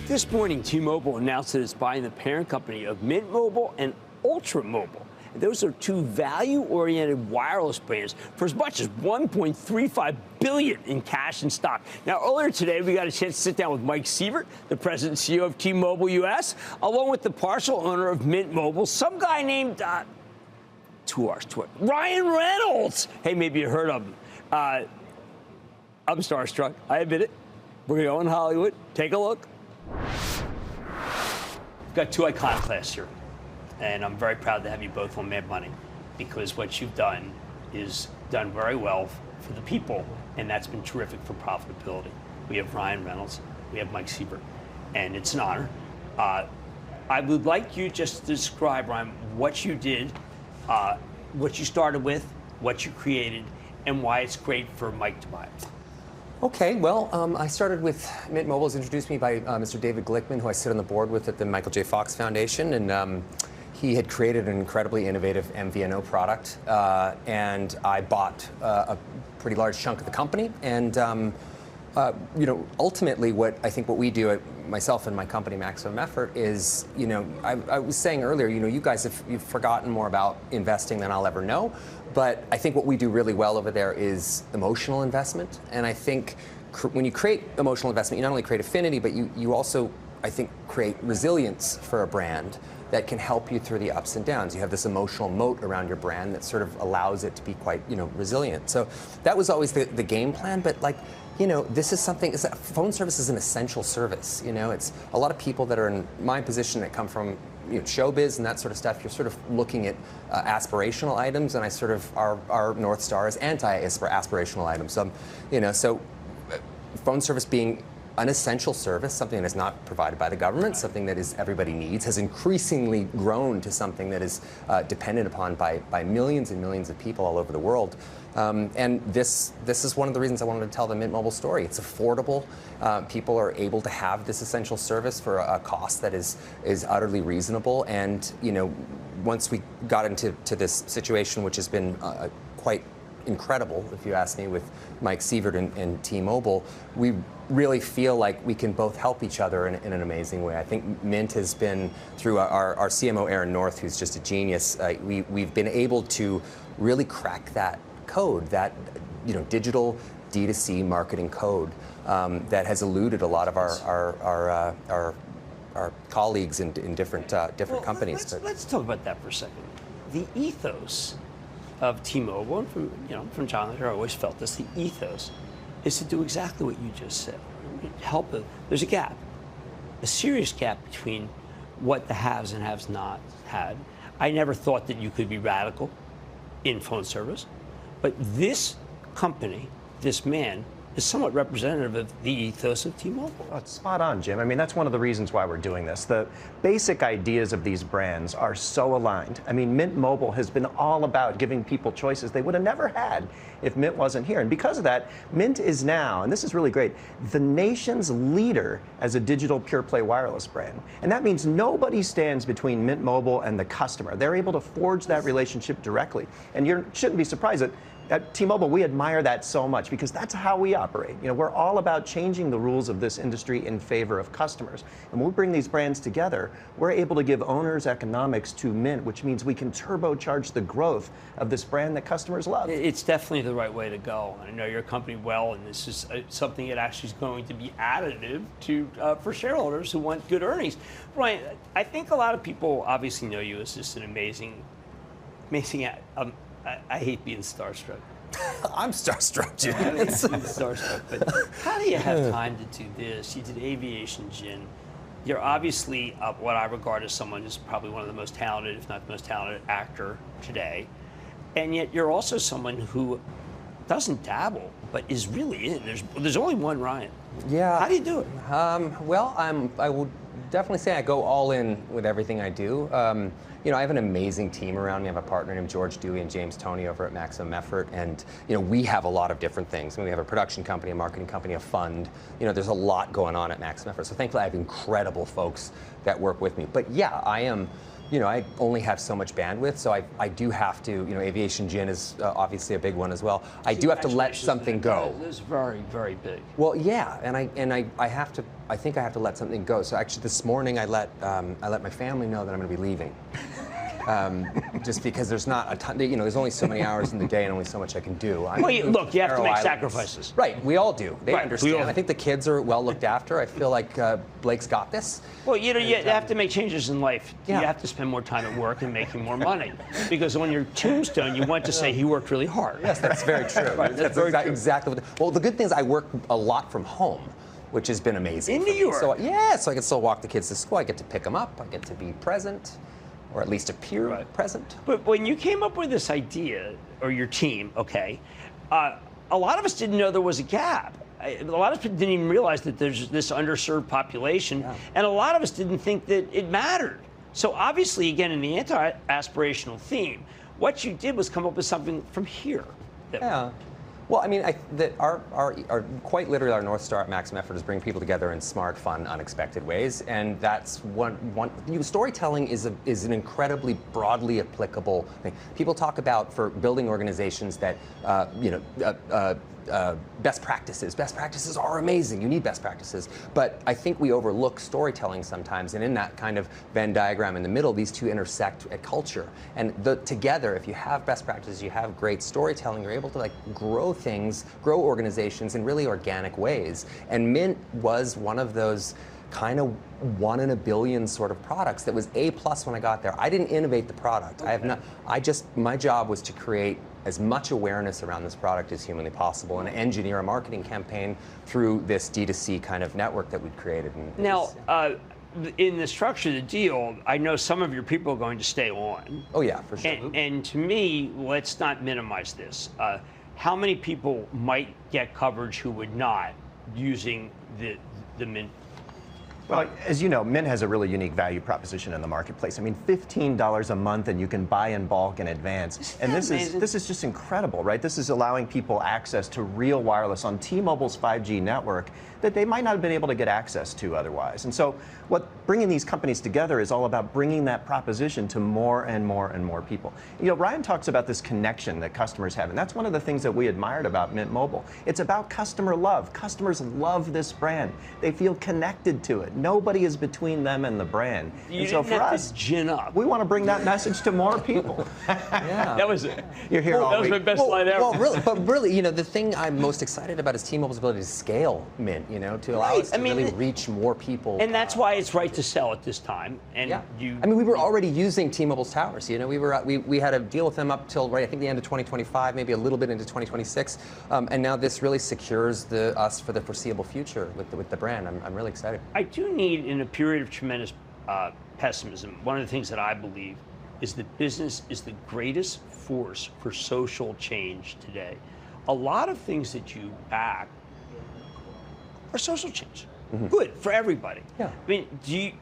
This morning, T-Mobile announced that it's buying the parent company of Mint Mobile and Ultra Mobile. Those are two value-oriented wireless brands for as much as $1.35 billion in cash and stock. Now, earlier today, we got a chance to sit down with Mike Sievert, the president and CEO of T-Mobile US, along with the partial owner of Mint Mobile, some guy named Ryan Reynolds. Hey, maybe you heard of him. I'm starstruck. I admit it. We're going to go in Hollywood. Take a look. We've got two iconoclasts here. And I'm very proud to have you both on Mad Money, because what you've done is done very well for the people, and that's been terrific for profitability. We have Ryan Reynolds, we have Mike Sievert, and it's an honor. I would like you just to describe, Ryan, what you did, what you started with, what you created, and why it's great for Mike to buy it. Okay, well, I started with Mint Mobile. It was introduced to me by Mr. David Glickman, who I sit on the board with at the Michael J. Fox Foundation, and he had created an incredibly innovative MVNO product, and I bought a pretty large chunk of the company. And ultimately, what we do at myself and my company, Maximum Effort, is, I was saying earlier, you guys you've forgotten more about investing than I'll ever know. But I think what we do really well over there is emotional investment. And I think when you create emotional investment, you not only create affinity, but you also, I think, create resilience for a brand that can help you through the ups and downs. You have this emotional moat around your brand that sort of allows it to be quite, resilient. So that was always the game plan. But this is something, phone service is an essential service. It's a lot of people that are in my position that come from showbiz and that sort of stuff. You're sort of looking at aspirational items, and I sort of, our North Star is anti-aspirational items. So phone service being an essential service, something that is not provided by the government, something that everybody needs, has increasingly grown to something that is dependent upon by millions and millions of people all over the world. And this is one of the reasons I wanted to tell the Mint Mobile story. It's affordable. People are able to have this essential service for a cost that is utterly reasonable. And once we got into this situation, which has been quite incredible, if you ask me, with Mike Sievert and T-Mobile, we really feel like we can both help each other in an amazing way. I think Mint has been, through our CMO Aaron North, who's just a genius, we've been able to really crack that code, that digital D2C marketing code that has eluded a lot of our colleagues in different companies. Let's talk about that for a second. The ethos of T-Mobile, and from John, I always felt this, the ethos is to do exactly what you just said. Help it. There's a gap, a serious gap between what the haves and haves not had. I never thought that you could be radical in phone service, but this company, this man, is somewhat representative of the ethos of T-Mobile. Oh, it's spot on, Jim. I mean, that's one of the reasons why we're doing this. The basic ideas of these brands are so aligned. I mean, Mint Mobile has been all about giving people choices they would have never had if Mint wasn't here. And because of that, Mint is now, and this is really great, the nation's leader as a digital pure-play wireless brand. And that means nobody stands between Mint Mobile and the customer. They're able to forge that relationship directly. And you shouldn't be surprised that at T-Mobile, we admire that so much because that's how we operate. We're all about changing the rules of this industry in favor of customers. And when we bring these brands together, we're able to give owners economics to Mint, which means we can turbocharge the growth of this brand that customers love. It's definitely the right way to go. I know your company well, and this is something that actually is going to be additive to for shareholders who want good earnings. Ryan, I think a lot of people obviously know you as just an amazing. I hate being starstruck. I'm starstruck, Jim. I hate being starstruck, but how do you have time to do this? You did Aviation Gin. You're obviously what I regard as someone who's probably one of the most talented, if not the most talented actor today. And yet you're also someone who doesn't dabble, but is really in. There's only one Ryan. Yeah. How do you do it? Well, I would definitely say I go all in with everything I do. I have an amazing team around me. I have a partner named George Dewey and James Toney over at Maximum Effort, and we have a lot of different things. We have a production company, a marketing company, a fund. There's a lot going on at Maximum Effort. So thankfully, I have incredible folks that work with me. But yeah, I am you know, I only have so much bandwidth, so I do have to, you know, aviation gin is obviously a big one as well. I do have to let something go. It's very, very big. Well, yeah, and I have to. I think I have to let something go. So actually, this morning I let my family know that I'm going to be leaving. Just because there's not a ton, you know, there's only so many hours in the day and only so much I can do. Well, look, you have to make sacrifices. Right, we all do. They understand. We all. I think the kids are well looked after. I feel like Blake's got this. Well, you know, you have to make changes in life. Yeah. You have to spend more time at work and making more money. Because on your tombstone, you want to say he worked really hard. Yes, that's very true. Right, that's very true. Exactly what. Well, the good thing is I work a lot from home, which has been amazing. In New York. So yeah, so I can still walk the kids to school. I get to pick them up. I get to be present, or at least appear present. But when you came up with this idea, or your team, okay, a lot of us didn't know there was a gap. A lot of people didn't even realize that there's this underserved population, and a lot of us didn't think that it mattered. So obviously, again, in the anti-aspirational theme, what you did was come up with something from here. Yeah. Well, I mean, our quite literally our North Star at Maximum Effort is bring people together in smart, fun, unexpected ways, and that's one. Storytelling is an incredibly broadly applicable thing. People talk about for building organizations that best practices. Best practices are amazing. You need best practices, but I think we overlook storytelling sometimes. And in that kind of Venn diagram in the middle, these two intersect at culture. And together, if you have best practices, you have great storytelling, you're able to like grow things, grow organizations in really organic ways. And Mint was one of those kind of 1 in a billion sort of products that was A+ when I got there. I didn't innovate the product. My job was to create as much awareness around this product as humanly possible and engineer a marketing campaign through this D2C kind of network that we'd created. Now, in the structure of the deal, I know some of your people are going to stay on. Oh yeah, for sure. And to me, let's not minimize this. How many people might get coverage who would not using the Mint? Well, as you know, Mint has a really unique value proposition in the marketplace. I mean, $15 a month, and you can buy in bulk in advance. And this is just incredible, right? This is allowing people access to real wireless on T-Mobile's 5G network that they might not have been able to get access to otherwise. And so what bringing these companies together is all about bringing that proposition to more and more and more people. You know, Ryan talks about this connection that customers have, and that's one of the things that we admired about Mint Mobile. It's about customer love. Customers love this brand. They feel connected to it. Nobody is between them and the brand. And so for us, gin up. We want to bring that message to more people. Yeah. That was it. You're here all That was my best line ever. Well, really, you know, the thing I'm most excited about is T-Mobile's ability to scale Mint, you know, to allow us to really reach more people. And that's why it's right to sell at this time. And I mean, we were already using T-Mobile's towers. You know, we had a deal with them up till I think the end of 2025, maybe a little bit into 2026, and now this really secures us for the foreseeable future with the brand. I'm really excited. I do need, in a period of tremendous pessimism, one of the things that I believe is that business is the greatest force for social change today. A lot of things that you back are social change. Good for everybody. Yeah. I mean,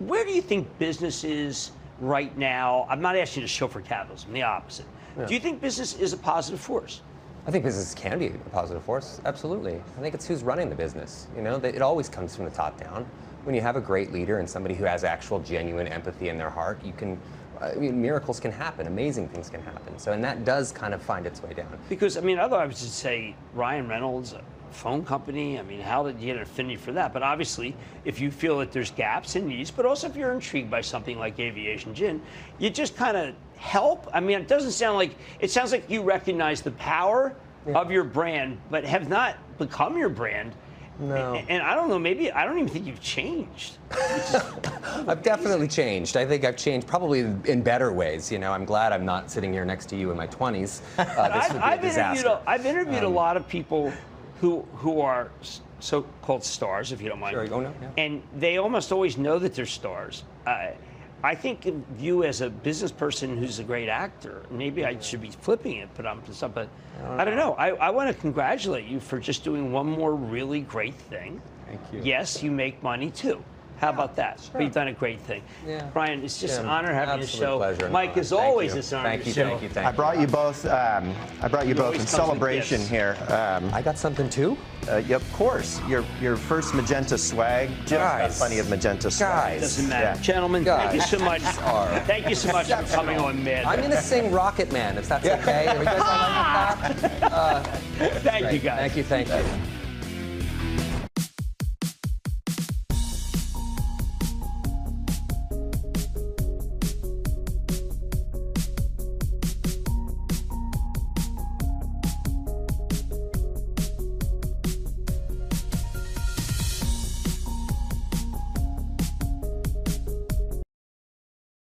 where do you think business is right now? I'm not asking you to show for capitalism, the opposite. Yeah. Do you think business is a positive force? I think business can be a positive force, absolutely. I think it's who's running the business. You know, it always comes from the top down. When you have a great leader and somebody who has actual genuine empathy in their heart, miracles can happen, amazing things can happen. So, and that does kind of find its way down. Because, I mean, otherwise I would say Ryan Reynolds, phone company, I mean, how did you get an affinity for that? But obviously, if you feel that there's gaps and needs, but also if you're intrigued by something like aviation gin, you just kind of help. I mean, it sounds like you recognize the power of your brand, but have not become your brand. No. And I don't know, maybe, I don't even think you've changed. I've definitely changed. I think I've changed probably in better ways. You know, I'm glad I'm not sitting here next to you in my 20s. This would be a disaster. I've interviewed a lot of people who are so-called stars, if you don't mind. Sure. Oh, no. Yeah. And they almost always know that they're stars. I think of you as a business person who's a great actor. Maybe I should be flipping it, but I don't know. I want to congratulate you for just doing one more really great thing. Thank you. Yes, you make money too. How about that? Sure. But you've done a great thing. Yeah. Brian, it's just Jim, an honor having you absolute show. pleasure. Mike, as Thank always, you. it's an honor Thank to you, show. thank you, thank I you. brought you both. I brought you both always in comes with celebration gifts. here. I got something too? Yep, of course. Your first magenta swag. Jim's got Guys. plenty of magenta swag. Guys. Doesn't matter. Yeah. Gentlemen, thank you so much. are Thank you so much for coming on, man. I'm going to sing Rocket Man, if that's okay. Are you guys all right with that? Thank you, Great. guys. Thank you, thank you.